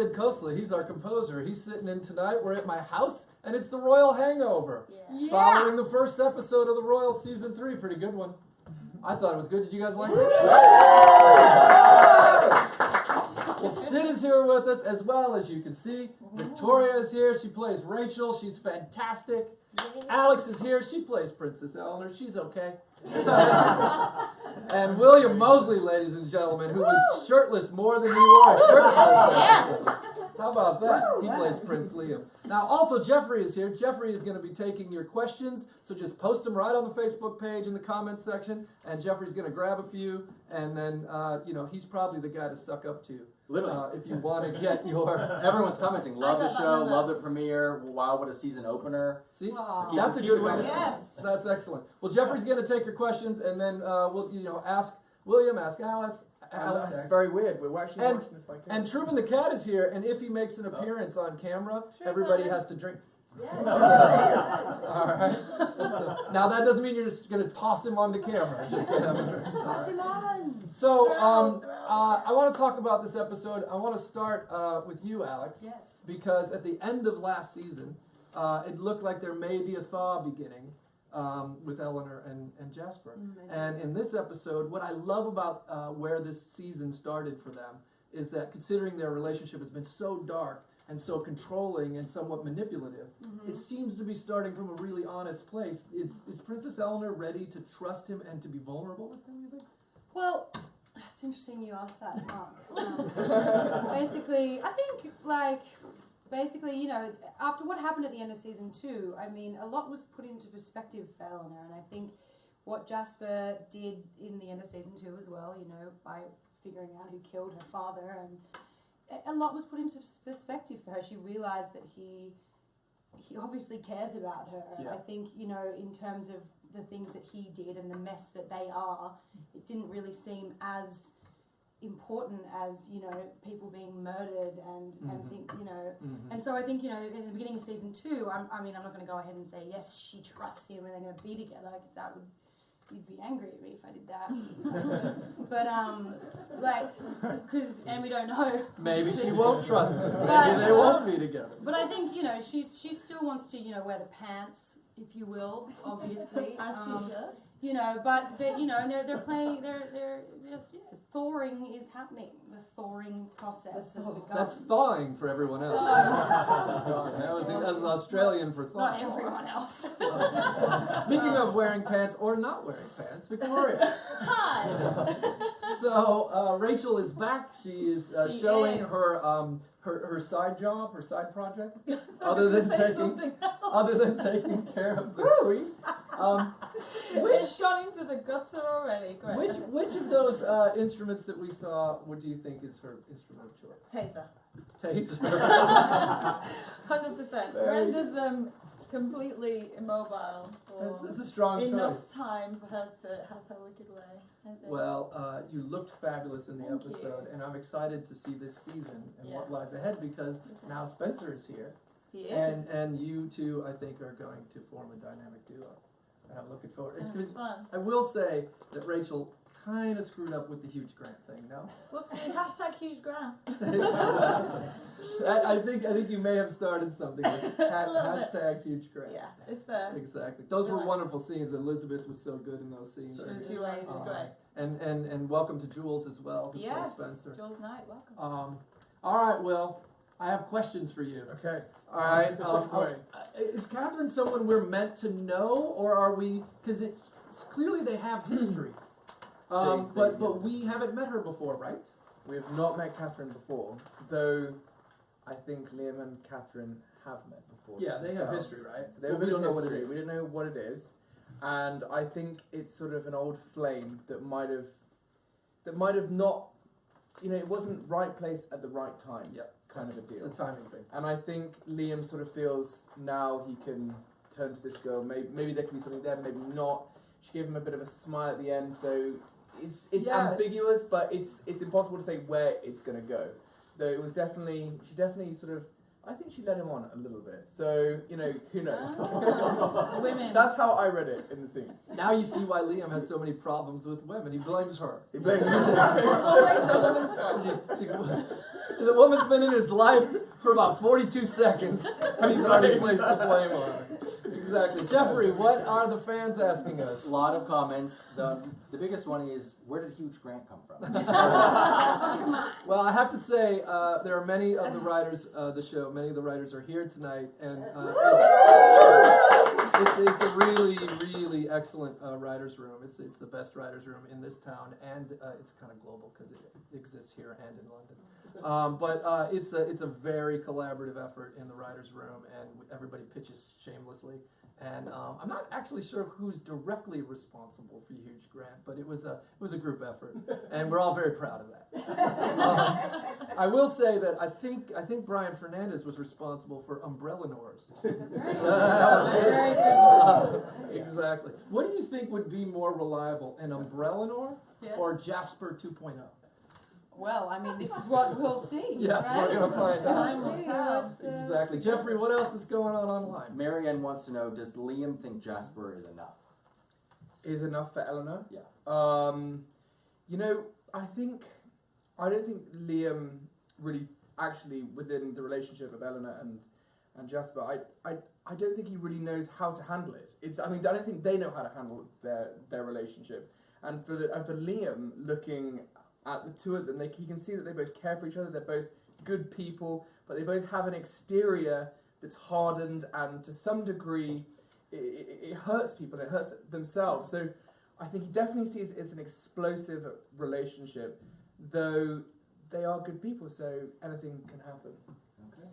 Sid Kosla. He's our composer. He's sitting in tonight. We're at my house, and it's the Royal Hangover. Yeah. Following the first episode of the Royal Season 3. Pretty good one. I thought it was good. Did you guys like it? Well, Sid is here with us as well, as you can see. Victoria is here. She plays Rachel. She's fantastic. Alex is here. She plays Princess Eleanor. She's okay. And William Mosley, ladies and gentlemen, who was shirtless more than you are shirtless. Yes. How about that? He plays Prince Liam. Now, also, Jeffrey is here. Jeffrey is going to be taking your questions, so just post them right on the Facebook page in the comments section, and Jeffrey's going to grab a few, and then, he's probably the guy to suck up to. Literally. If you want to get your... Everyone's commenting. Love the show. Love the premiere. Wow, what a season opener. See? Aww. So that's a good way to Yes. That's excellent. Well, Jeffrey's going to take your questions, and then we'll, ask William, ask Alice. That's very weird. We're actually watching this by camera. And Truman the cat is here, and if he makes an appearance on camera, everybody has to drink. Yes. All right. So, now that doesn't mean you're just going to toss him onto camera. Just to have a drink. Toss him on. So I want to talk about this episode. I want to start with you, Alex. Yes. Because at the end of last season, it looked like there may be a thaw beginning with Eleanor and Jasper. And in this episode, what I love about where this season started for them is that considering their relationship has been so dark and so controlling and somewhat manipulative, it seems to be starting from a really honest place. Is Princess Eleanor ready to trust him and to be vulnerable with him, you think? Well, it's interesting you asked that, Mark. Basically, I think, after what happened at the end of season 2, I mean, a lot was put into perspective for Eleanor, and I think what Jasper did in the end of season 2 as well, by figuring out who killed her father, and a lot was put into perspective for her. She realized that he obviously cares about her, and I think, in terms of the things that he did and the mess that they are, it didn't really seem as important as people being murdered and think and so I think in the beginning of season 2, I'm not going to go ahead and say yes she trusts him and they're going to be together, because that would, you'd be angry at me if I did that. But because we don't know. Maybe she won't trust him. Maybe they won't be together. But I think she still wants to wear the pants, if you will, obviously. As she should. But and they're playing. They're just thawing is happening. The thawing process has begun. That's thawing for everyone else. That was Australian for thaw. Not everyone else. Speaking of wearing pants or not wearing pants, Victoria. Hi. So Rachel is back. She is She showing is. her side job, her side project, other than taking care of the queen. It's gone into the gutter already. Great. Which of those instruments that we saw, what do you think is her instrument of choice? Taser. Taser. 100%. Renders them completely immobile for It's a strong enough choice. time for her to have her wicked way, I think. Well, you looked fabulous in the Thank episode, you. and I'm excited to see this season and Yeah. what lies ahead, because now Spencer is here, He is. and you two, I think, are going to form a dynamic duo. And I'm looking forward. It's gonna be fun. I will say that Rachel kind of screwed up with the huge grant thing. No, Whoopsie, hashtag huge gram. I think you may have started something with hashtag huge grant. Yeah, it's there. Exactly. Those were Right. wonderful scenes. Elizabeth was so good in those scenes. So two ways is great. And welcome to Jules as well, who plays Yes, Spencer. Jules Knight, welcome. All right, Will, I have questions for you. Okay. All right. This way. Is Catherine someone we're meant to know, or are we? Because it's clearly they have history, but we haven't met her before, right? We have not met Catherine before, though I think Liam and Catherine have met before. Yeah, they have themselves. history, right? They have But a bit we of don't know what it history. is. We don't know what it is, and I think it's sort of an old flame that might have not, it wasn't right place at the right time. Yeah. Kind of a deal. The timing thing. And I think Liam sort of feels now he can turn to this girl. Maybe there can be something there, maybe not. She gave him a bit of a smile at the end, so it's ambiguous, but it's impossible to say where it's going to go. Though she definitely sort of I think she led him on a little bit. So, you know, who knows? Women. That's how I read it in the scene. Now you see why Liam has so many problems with women. He blames her. He blames her. It's always the woman's fault. The woman's been in his life for about 42 seconds, and he's already placed the blame on her. Exactly. Jeffrey, what are the fans asking us? A lot of comments. The biggest one is, where did Hugh Grant come from? Well, I have to say, there are many of the writers of the show. Many of the writers are here tonight, and it's a really, really excellent writers' room. It's the best writers' room in this town, and it's kind of global because it exists here and in London. But it's a very collaborative effort in the writers' room, and everybody pitches shamelessly. And I'm not actually sure who's directly responsible for Hugh Grant, but it was a group effort, and we're all very proud of that. I will say that I think Brian Fernandez was responsible for Umbrellanors. Very good. Exactly. What do you think would be more reliable, an Umbrellanor Yes. or Jasper 2.0? Well, I mean, this is what we'll see. Yes, right? we're gonna find out. Time will tell. Exactly. Jeffrey, what else is going on online? Marianne wants to know, does Liam think Jasper is enough? Is enough for Eleanor? Yeah. You know, I don't think Liam really actually within the relationship of Eleanor and Jasper. I don't think he really knows how to handle it. I don't think they know how to handle their relationship. And for Liam, looking at the two of them, he can see that they both care for each other. They're both good people, but they both have an exterior that's hardened, and to some degree, it hurts people. It hurts themselves. So I think he definitely sees it's an explosive relationship, though they are good people. So anything can happen. Okay.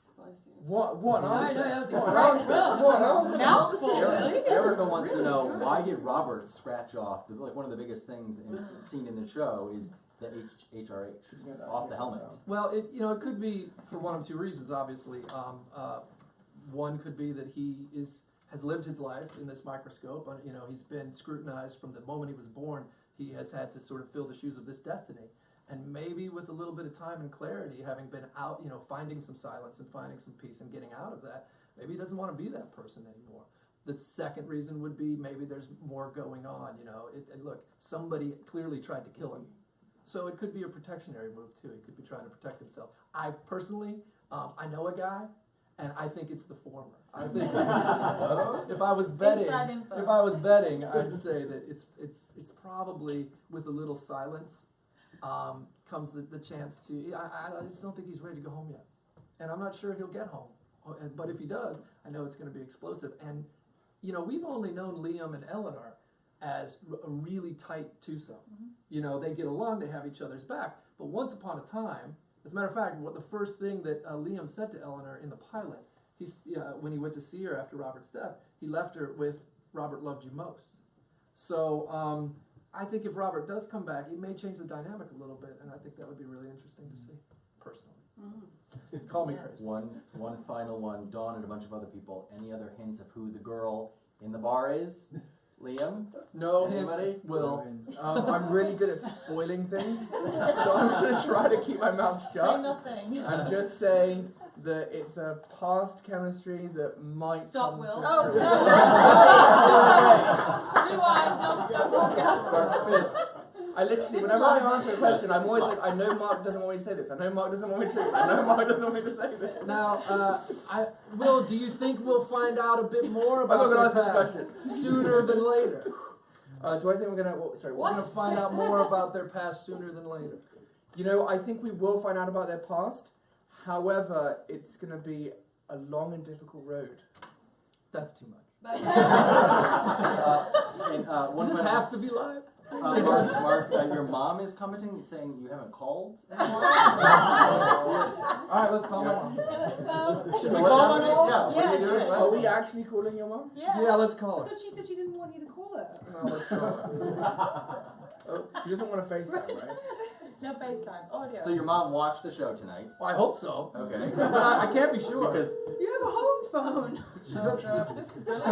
Explosive. What an answer! that was What an explosive. answer! What an answer! Mouthful, really? Erica wants to know, why did Robert scratch off, one of the biggest things seen in the show is the HRH off the helmet. Well, it could be for one of two reasons. Obviously, one could be that he has lived his life in this microscope. He's been scrutinized from the moment he was born. He has had to sort of fill the shoes of this destiny. And maybe with a little bit of time and clarity, having been out, finding some silence and finding some peace and getting out of that, maybe he doesn't want to be that person anymore. The second reason would be maybe there's more going on. Look, somebody clearly tried to kill him. So it could be a protectionary move too. He could be trying to protect himself. I personally, I know a guy, and I think it's the former. I think if I was betting, I'd say that it's probably with a little silence comes the chance to. I just don't think he's ready to go home yet, and I'm not sure he'll get home. But if he does, I know it's going to be explosive. And we've only known Liam and Eleanor as a really tight twosome. Mm-hmm. They get along, they have each other's back. But once upon a time, as a matter of fact, the first thing that Liam said to Eleanor in the pilot, when he went to see her after Robert's death, he left her with "Robert loved you most." So I think if Robert does come back, it may change the dynamic a little bit, and I think that would be really interesting to see, personally. Mm. Call me crazy. One final one. Dawn and a bunch of other people. Any other hints of who the girl in the bar is? Liam? No Anybody? hints. Will. I'm really good at spoiling things, so I'm going to try to keep my mouth Say shut nothing. and just say that it's a past chemistry that might Stop, come Will. to Oh, Rewind. No podcast. Starts fist. I literally, whenever I answer a question, I'm always like, I know Mark doesn't want me to say this. I know Mark doesn't want me to say this. I know Mark doesn't want me to say this. Now, Will, do you think we'll find out a bit more about I'm not going to their ask this past question. sooner than later? Do I think we're going to, sorry, We're going to find out more about their past sooner than later. I think we will find out about their past. However, it's going to be a long and difficult road. That's too much. But, Does this have to be live? Mark, your mom is commenting saying you haven't called anymore? Alright, let's call my mom. Should we call my mom? Yeah, what are you doing? Are we actually calling your mom? Yeah, let's call I her. thought she said she didn't want you to call her. No, let's call her. Oh, she doesn't want to FaceTime, right? No FaceTime. Audio. So your mom watched the show tonight. Well, I hope so. Okay. But I can't be sure. Because You have a home phone. she does have. This is brilliant. It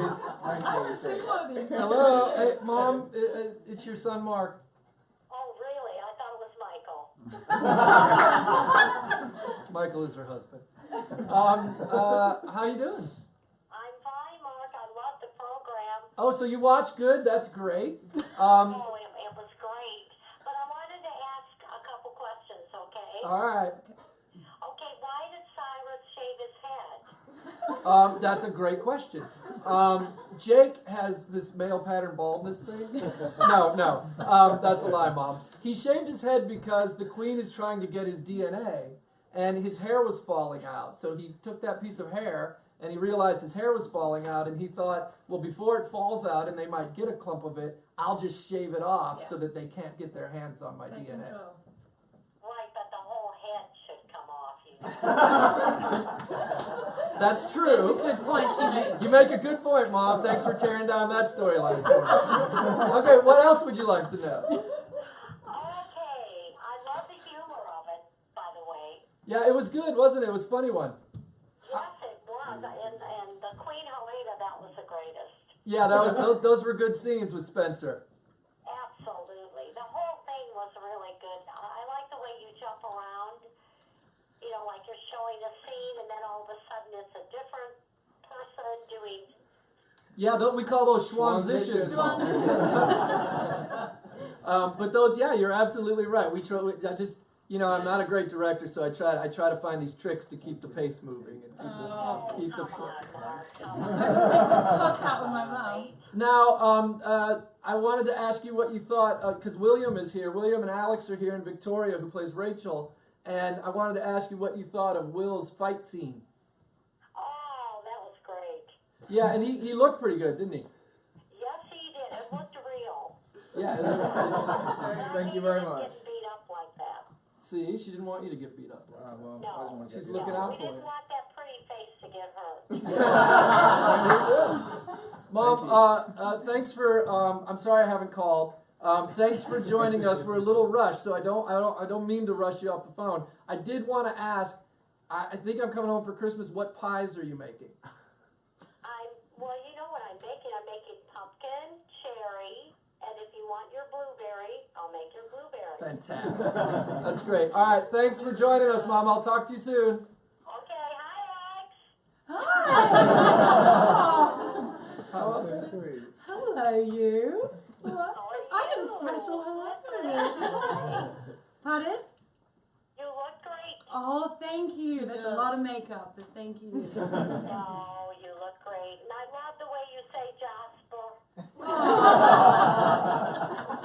is I haven't seen 1986. one of these. Hello, hey, Mom, it's your son Mark. Oh, really? I thought it was Michael. Michael is her husband. How you doing? I'm fine, Mark. I love the program. Oh, so you watch good? That's great. It was great. But I wanted to ask a couple questions, okay? All right. Okay, why did Cyrus shave his head? That's a great question. Jake has this male pattern baldness thing. No, that's a lie, Mom. He shaved his head because the Queen is trying to get his DNA, and his hair was falling out. So he took that piece of hair, and he realized his hair was falling out, and he thought, well, before it falls out and they might get a clump of it, I'll just shave it off so that they can't get their hands on my Take DNA. control. Right, but the whole head should come off. That's true. Good point she made. You make a good point, Mom. Thanks for tearing down that storyline for me. Okay, what else would you like to know? Okay, I love the humor of it, by the way. Yeah, it was good, wasn't it? It was a funny one. Yes, it was. And the Queen Helena, that was the greatest. Yeah, those were good scenes with Spencer. Absolutely. The whole thing was really good. I like the way you jump around. You know, like you're showing a scene and then all of a sudden it's a different person doing. Yeah, we call those schwanzitions. But those, yeah, you're absolutely right. I'm not a great director, so I try to find these tricks to keep the pace moving and keep the. Come on, Mark. I just take this cock out with my mouth. Now, I wanted to ask you what you thought, because William is here. William and Alex are here, and Victoria, who plays Rachel. And I wanted to ask you what you thought of Will's fight scene. Oh, that was great. Yeah, and he looked pretty good, didn't he? Yes, he did. It looked real. Yeah. It looked pretty good. Thank you very much. He didn't get beat up like that. See, she didn't want you to get beat up. Well, No. I didn't want to get She's beat looking up. out We for didn't you. want that pretty face to get hurt. Mom, thanks for. I'm sorry I haven't called. Thanks for joining us. We're a little rushed, so I don't mean to rush you off the phone. I did want to ask. I think I'm coming home for Christmas. What pies are you making? Well, you know what I'm making? I'm making pumpkin, cherry, and if you want your blueberry, I'll make your blueberry. Fantastic. That's great. All right, thanks for joining us, Mom. I'll talk to you soon. Okay, hi, Alex. How else? So sweet. Hello, you. How are I have a you? special hello for you. Pardon? You look great. Oh, thank you. That's a lot of makeup, but thank you. Oh, you look great. And I love the way you say Jasper.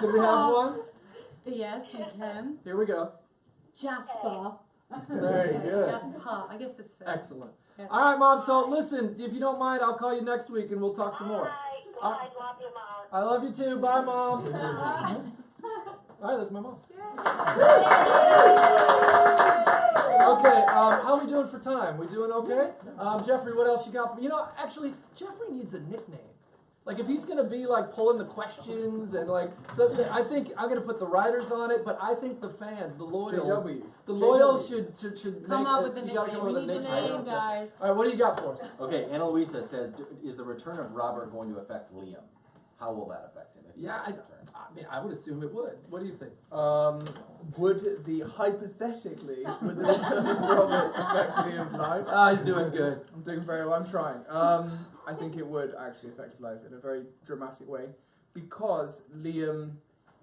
Could we have one? Yes, you can. Here we go. Jasper. Very good. Jasper. I guess it's Excellent. Yeah. All right, Mom. So listen, if you don't mind, I'll call you next week and we'll talk some All more. right. Well, I love you, Mark. I love you too. Bye, Mom. All right, there's my mom. Okay, how are we doing for time? We doing okay? Jeffrey, what else you got for me? Actually, Jeffrey needs a nickname. Like, if he's going to be, like, pulling the questions and, like, so I think I'm going to put the writers on it, but I think the fans, the loyals, JW. the loyals should Come make up with a you gotta nickname. come up with a We need a nickname. name, guys. All right, what do you got for us? Okay, Ana Luisa says, is the return of Robert going to affect Liam? How will that affect him? If he Yeah, does return? I would assume it would. What do you think? Would the hypothetically would the return of Robert affect Liam's life? He's doing good. I'm doing very well. I'm trying. I think it would actually affect his life in a very dramatic way, because Liam,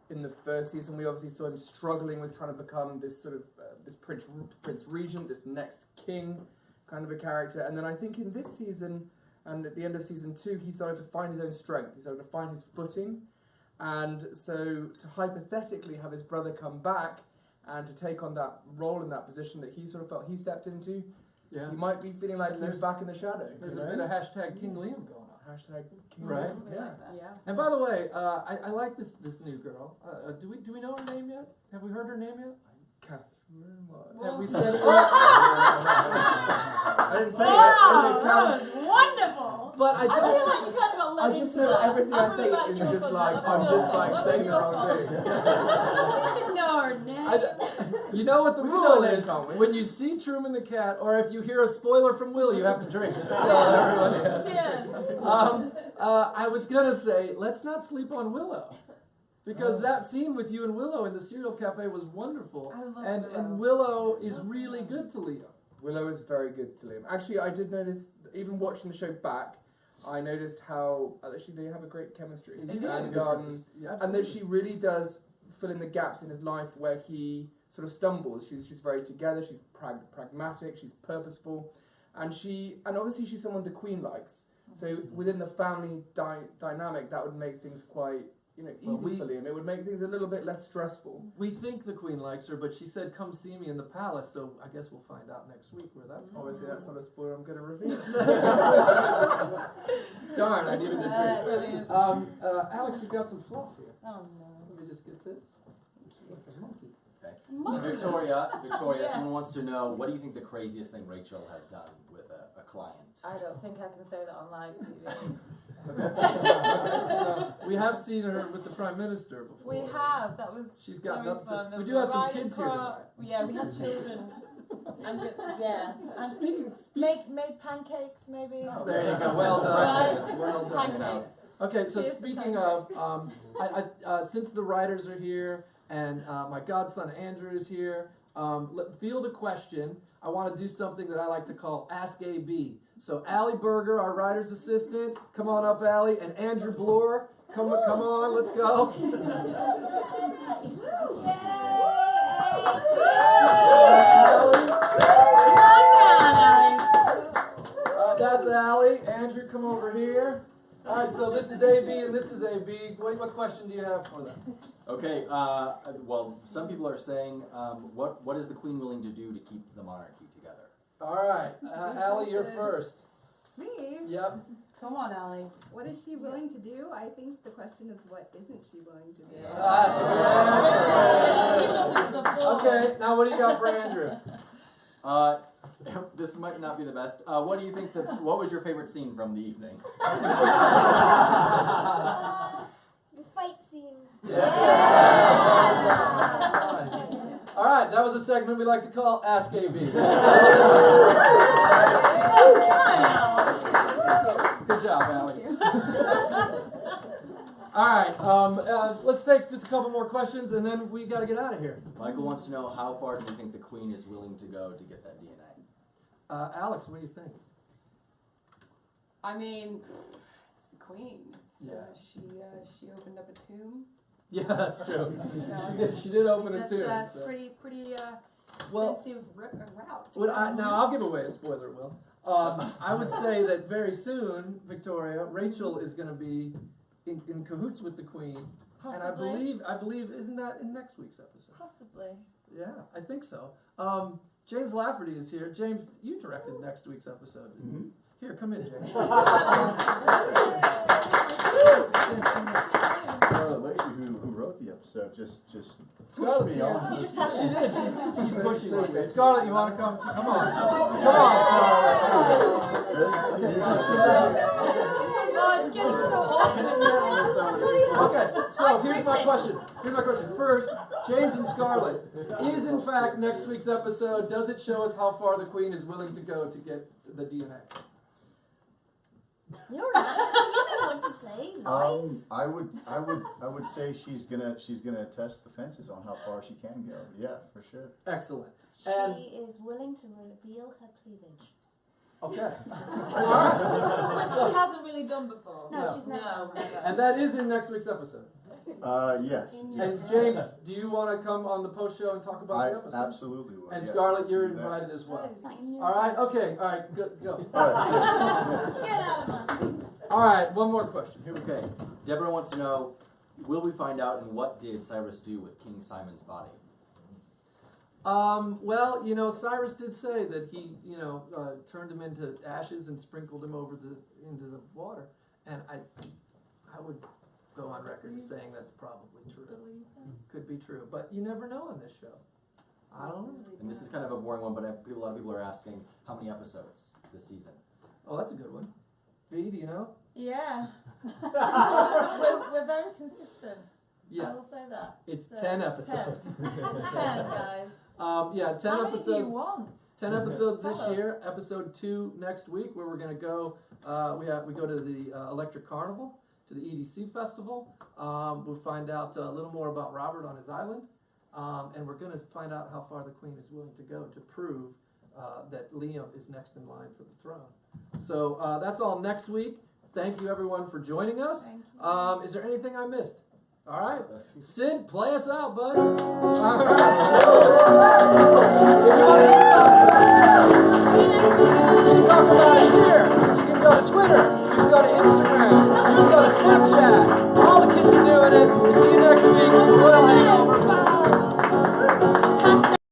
in the first season, we obviously saw him struggling with trying to become this sort of this prince regent, this next king kind of a character, and then I think in this season and at the end of season 2, he started to find his own strength. He started to find his footing, and so to hypothetically have his brother come back and to take on that role in that position that he sort of felt he stepped into. Yeah. He might be feeling like And he's there's- back in the shadow. There's you a know? bit of hashtag King Liam going on. Hashtag King Right. Liam, We yeah. like that. Yeah. And by the way, I like this new girl. Do we know her name yet? Have we heard her name yet? Catherine, what? Have we said it? I didn't say Wow, it. that was wonderful. But I I feel don't. like you kind of got I led just into know that. everything I say is just like, I'm just like saying the wrong thing. You know her name. You know what the We can rule know her name, is? can't we? When you see Truman the Cat, or if you hear a spoiler from Will, you have to drink it. So everybody has. Cheers. I was gonna say, let's not sleep on Willow, because that scene with you and Willow in the cereal cafe was wonderful, I love and Willow. and Willow is really good to Leo. Willow is very good to Liam. Actually, I did notice, even watching the show back, I noticed how actually they have a great chemistry. They do have a And, good chemistry. Yeah, and that absolutely. she really does fill in the gaps in his life where he sort of stumbles. She's very together. She's pragmatic. She's purposeful, and obviously she's someone the Queen likes. So within the family dynamic, that would make things quite easy for Liam. It would make things a little bit less stressful. We think the Queen likes her, but she said, "Come see me in the palace." So I guess we'll find out next week where that's going. Obviously, that's not a spoiler I'm going to reveal. Darn, I needed a Brilliant. treat. Alex, you've got some fluff here. Oh no. Let me just get this. Like a monkey. Okay. Victoria, Yeah. someone wants to know, what do you think the craziest thing Rachel has done with a client? I don't think I can say that on live TV. We have seen her with the Prime Minister before. We have. That was She's gotten very upset. fun. There We was do a have some riding kids here crop. Yeah, we had children. And and Speaking. made pancakes maybe. There you go. Well done. Right. Well done. Pancakes. Okay, so Cheers to speaking of, since the writers are here and my godson Andrew is here, field a question. I want to do something that I like to call Ask AB. So Allie Berger, our writer's assistant, come on up, Allie, and Andrew Bloor, come on, let's go. That's Allie. Andrew, come over here. All right, so this is AB and this is AB. What question do you have for them? Okay, well, some people are saying, what is the Queen willing to do to keep the monarchy together? All right, Allie, you're first. Me? Yep. Come on, Allie. What is she willing to do? I think the question is, what isn't she willing to do? Okay, now what do you got for Andrew? This might not be the best. What do you think what was your favorite scene from the evening? The fight scene. All right, that was a segment we like to call Ask AB. Good job, Allie. All right, let's take just a couple more questions, and then we got to get out of here. Michael wants to know, how far do you think the Queen is willing to go to get that DNA? Alex, what do you think? I mean, it's the Queen. Yeah. She opened up a tomb. Yeah, that's true. So She did open it that's too. it's so. pretty Well, extensive route. to Now I'll give away a spoiler, Will. I would say that very soon, Victoria, Rachel is going to be in cahoots with the Queen, and I believe, isn't that in next week's episode? Possibly. Yeah, I think so. James Lafferty is here. James, you directed next week's episode. Mm-hmm. Here, come in, James. Scarlett Lacey, who wrote the episode, just Scarlett's pushed me here. on. She did. She's pushing you. Scarlett, you want to come? Come on, Scarlett. Oh, it's getting so awkward. Okay, so here's my question. First, James and Scarlett, is in fact next week's episode, does it show us how far the Queen is willing to go to get the DNA? You're not. You know what to say. I would say she's gonna test the fences on how far she can go. Yeah, for sure. Excellent. She And is willing to reveal her cleavage. okay. Which she hasn't really done before. No, No. she's never. No, never. And that is in next week's episode. Yes. And James, do you want to come on the post show and talk about I the episode? absolutely will. And yes, Scarlett, let's you're do that. invited as well. It's not in your All right. Okay. All right. Good. Go. All right. Get out of my All right. One more question. Here we go. Okay, Deborah wants to know, will we find out, and what did Cyrus do with King Simon's body? Well, Cyrus did say that he, turned him into ashes and sprinkled him into the water, and I would go on record as saying that's probably true. Could be true, but you never know on this show. I don't know. And this is kind of a boring one, but a lot of people are asking, how many episodes this season? Oh, that's a good one. V, do you know? Yeah. we're very consistent. I Yes. will say that. It's So, 10 episodes. 10, guys. 10 How many do episodes. you want? 10 episodes this Tell us. year. Episode 2 next week, where we're going to go. We go to the Electric Carnival, to the EDC Festival. We'll find out a little more about Robert on his island, and we're going to find out how far the Queen is willing to go to prove that Liam is next in line for the throne. So that's all next week. Thank you everyone for joining us. Thank you. Is there anything I missed? All right, Sid, play us out, bud. All right. You can talk about it here. You can go to Twitter. You can go to Instagram.